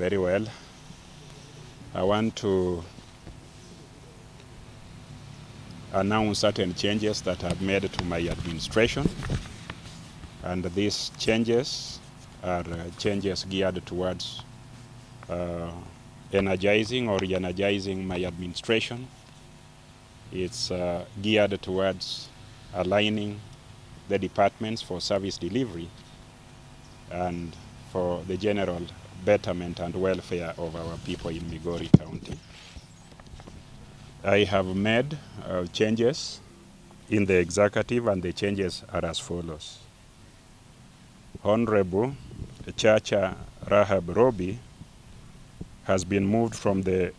very well. I want to announce certain changes that I've made to my administration. And these changes are changes geared towards energizing or re-energizing my administration. It's geared towards aligning the departments for service delivery and for the general betterment and welfare of our people in Migori County. I have made changes in the executive, and the changes are as follows. Honorable Chacha Rahab Robi has been moved from the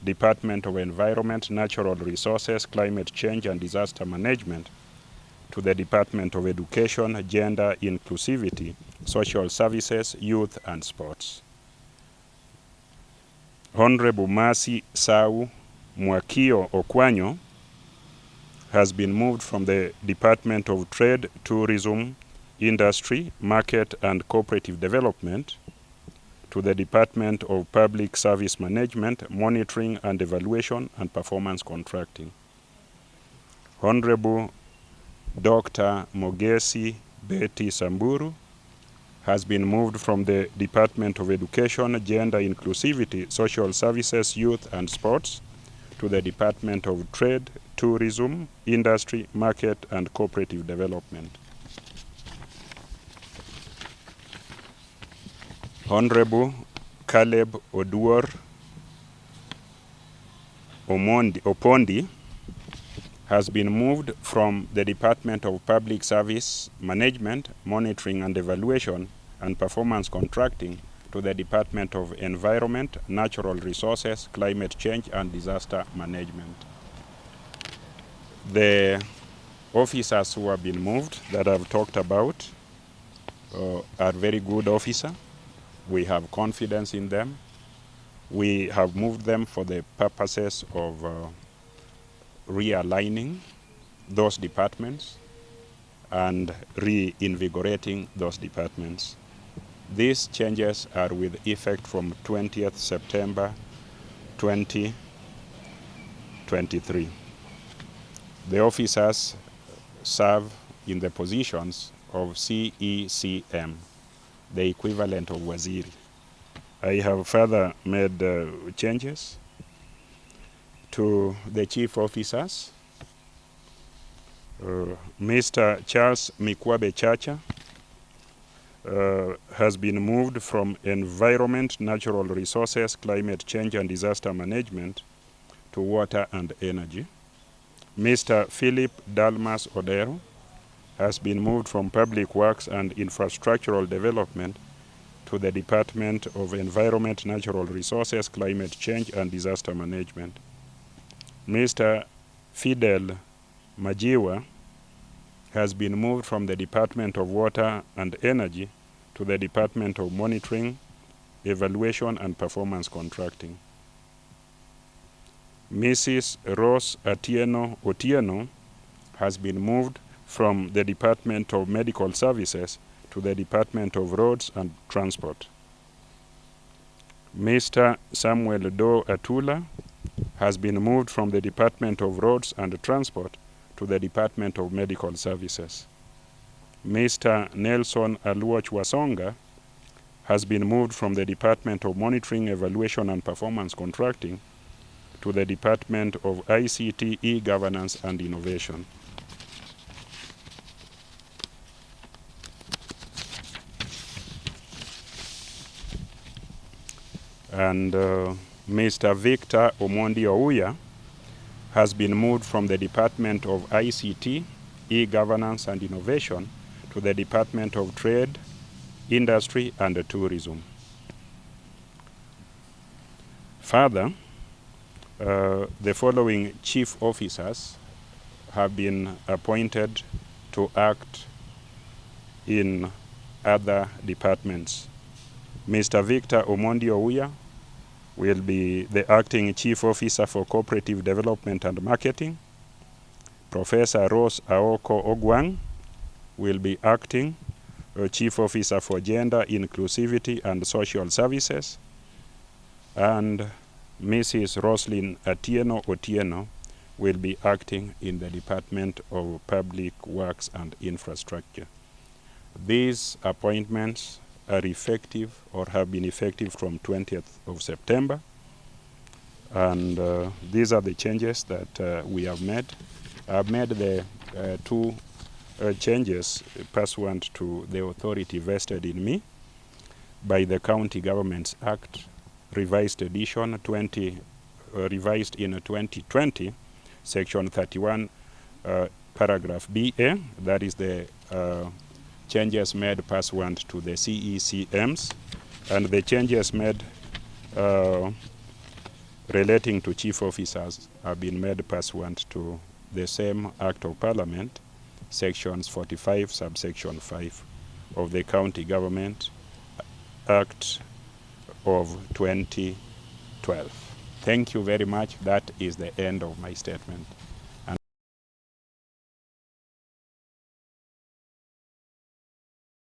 Department of Environment, Natural Resources, Climate Change and Disaster Management to the Department of Education, Gender Inclusivity, Social Services, Youth and Sports. Honorable Mercy Sau Mwakio Okwanyo has been moved from the Department of Trade, Tourism, Industry, Market and Cooperative Development to the Department of Public Service Management, Monitoring and Evaluation and Performance Contracting. Honorable Dr. Mogesi Betty Samburu has been moved from the Department of Education, Gender Inclusivity, Social Services, Youth and Sports to the Department of Trade, Tourism, Industry, Market and Cooperative Development. Honorable Caleb Oduor Opondi has been moved from the Department of Public Service Management, Monitoring and Evaluation and Performance Contracting to the Department of Environment, Natural Resources, Climate Change and Disaster Management. The officers who have been moved that I've talked about are very good officers. We have confidence in them. We have moved them for the purposes of realigning those departments and reinvigorating those departments. These changes are with effect from 20th September 2023. The officers serve in the positions of CECM, the equivalent of Waziri. I have further made changes to the chief officers. Mr. Charles Mikwabe Chacha has been moved from Environment, Natural Resources, Climate Change and Disaster Management to Water and Energy. Mr. Philip Dalmas Odero has been moved from Public Works and Infrastructural Development to the Department of Environment, Natural Resources, Climate Change and Disaster Management. Mr. Fidel Majiwa has been moved from the Department of Water and Energy to the Department of Monitoring, Evaluation and Performance Contracting. Mrs. Rose Otieno has been moved from the Department of Medical Services to the Department of Roads and Transport. Mr. Samuel Do Atula has been moved from the Department of Roads and Transport to the Department of Medical Services. Mr. Nelson Aluoch Wasonga has been moved from the Department of Monitoring, Evaluation and Performance Contracting to the Department of ICT, E-Governance and Innovation. And Mr. Victor Omondi Ouya has been moved from the Department of ICT, E-Governance and Innovation to the Department of Trade, Industry and Tourism. Further, the following chief officers have been appointed to act in other departments. Mr. Victor Omondi Ouya will be the acting chief officer for cooperative development and marketing. Professor Rose Aoko Ogwang will be acting chief officer for gender inclusivity and social services. and Mrs. Roslyn Otieno will be acting in the Department of Public Works and Infrastructure. These appointments are effective or have been effective from 20th of September. And these are the changes that we have made. I've made the two changes pursuant to the authority vested in me by the County Governments Act, revised edition revised in 2020, section 31, paragraph BA. That is the changes made pursuant to the CECMs, and the changes made relating to chief officers have been made pursuant to the same Act of Parliament, sections 45, subsection 5 of the County Government Act of 2012. Thank you very much. That is the end of my statement.